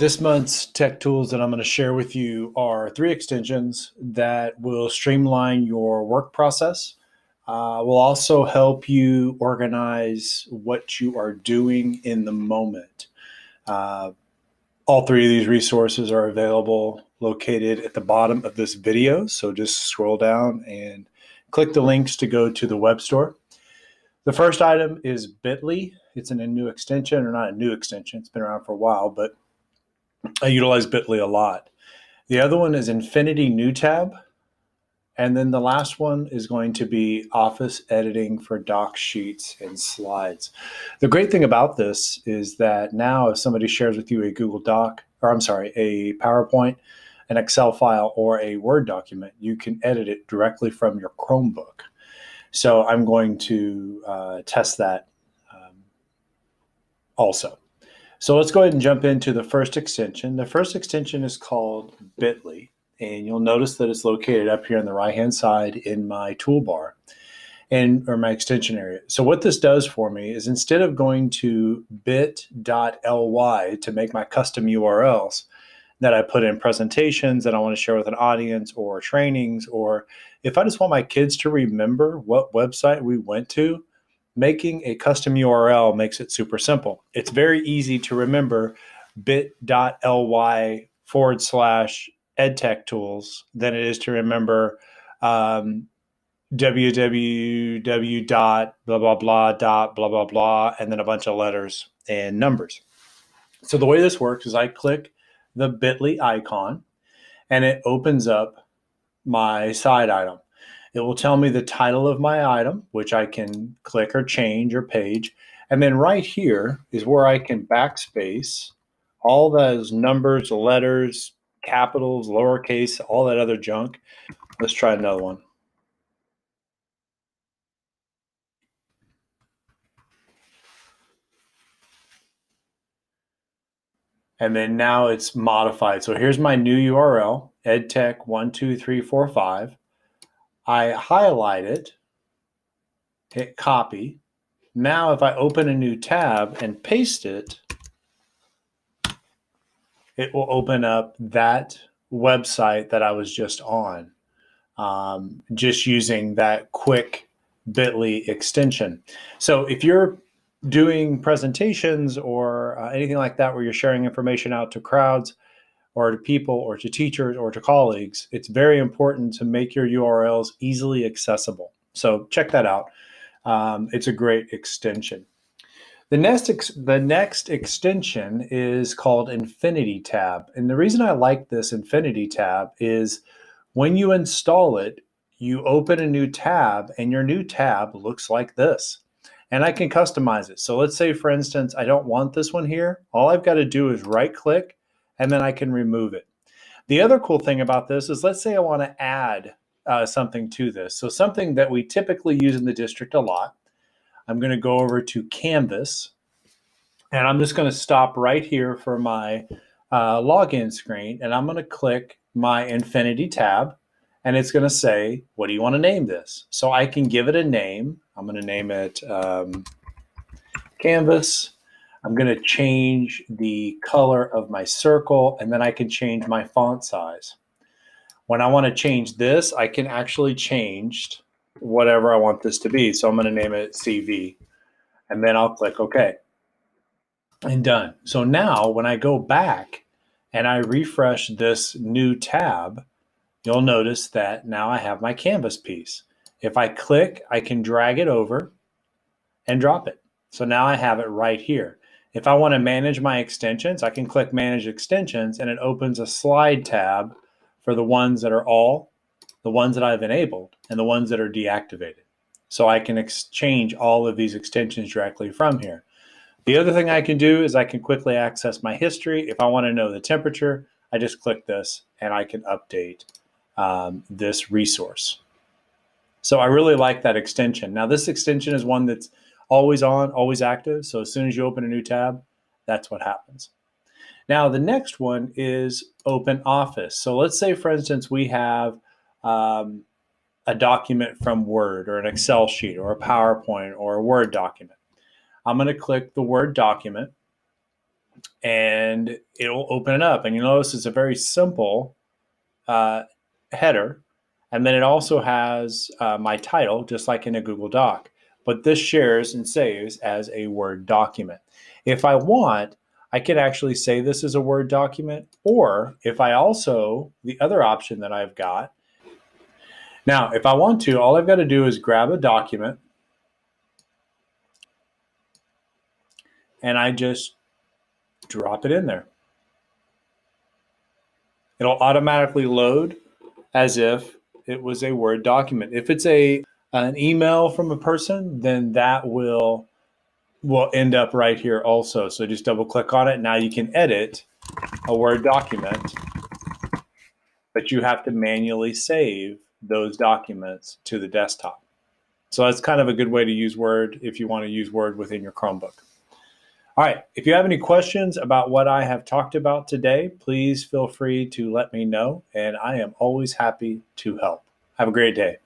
This month's tech tools that I'm going to share with you are 3 extensions that will streamline your work process, will also help you organize what you are doing in the moment. Uh, all 3 of these resources are available located at the bottom of this video. So just scroll down and click the links to go to the web store. The first item is Bitly. It's a new extension, or not a new extension. It's been around for a while, but I utilize Bitly a lot. The other one is Infinity New Tab. And then the last one is going to be Office Editing for doc sheets and slides. The great thing about this is that now if somebody shares with you a Google Doc, or I'm sorry, a PowerPoint, an Excel file, or a Word document, you can edit it directly from your Chromebook. So I'm going to test that also. So let's go ahead and jump into the first extension. The first extension is called Bitly, and you'll notice that it's located up here on the right-hand side in my toolbar or my extension area. So what this does for me is instead of going to bit.ly to make my custom URLs that I put in presentations that I want to share with an audience or trainings, or if I just want my kids to remember what website we went to, making a custom URL makes it super simple. It's very easy to remember bit.ly /edtech tools than it is to remember www dot blah blah blah dot blah blah blah and then a bunch of letters and numbers. So the way this works is I click the Bitly icon and it opens up my side item. It will tell me the title of my item, which I can click or change or page. And then right here is where I can backspace all those numbers, letters, capitals, lowercase, all that other junk. Let's try another one. And then now it's modified. So here's my new URL, edtech12345. I highlight it, hit copy. Now if I open a new tab and paste it, it will open up that website that I was just on, just using that quick Bitly extension. So if you're doing presentations or anything like that where you're sharing information out to crowds or to people or to teachers or to colleagues, it's very important to make your URLs easily accessible. So check that out. It's a great extension. The next extension is called Infinity Tab. And the reason I like this Infinity Tab is when you install it, you open a new tab and your new tab looks like this. And I can customize it. So let's say, for instance, I don't want this one here. All I've got to do is right click and then I can remove it. The other cool thing about this is, let's say I want to add something to this. So something that we typically use in the district a lot. I'm going to go over to Canvas and I'm just going to stop right here for my login screen and I'm going to click my Infinity tab and it's going to say, what do you want to name this? So I can give it a name. I'm going to name it Canvas. I'm going to change the color of my circle and then I can change my font size. When I want to change this, I can actually change whatever I want this to be. So I'm going to name it CV and then I'll click OK. And done. So now when I go back and I refresh this new tab, you'll notice that now I have my Canvas piece. If I click, I can drag it over and drop it. So now I have it right here. If I want to manage my extensions, I can click Manage Extensions and it opens a slide tab for the ones that are the ones that I've enabled and the ones that are deactivated. So I can exchange all of these extensions directly from here. The other thing I can do is I can quickly access my history. If I want to know the temperature, I just click this and I can update this resource. So I really like that extension. Now this extension is one that's always on, always active. So as soon as you open a new tab, that's what happens. Now the next one is Open Office. So let's say, for instance, we have a document from Word or an Excel sheet or a PowerPoint or a Word document. I'm going to click the Word document and it'll open it up. And you'll notice it's a very simple header. And then it also has my title, just like in a Google Doc. But this shares and saves as a Word document. If I want, I can actually say this is a Word document, or if I also, the other option that I've got, now if I want to, all I've got to do is grab a document and I just drop it in there. It'll automatically load as if it was a Word document. If it's an email from a person, then that will end up right here also. So just double click on it. Now you can edit a Word document, but you have to manually save those documents to the desktop. So that's kind of a good way to use Word if you want to use Word within your Chromebook. All right, if you have any questions about what I have talked about today, please feel free to let me know, and I am always happy to help. Have a great day.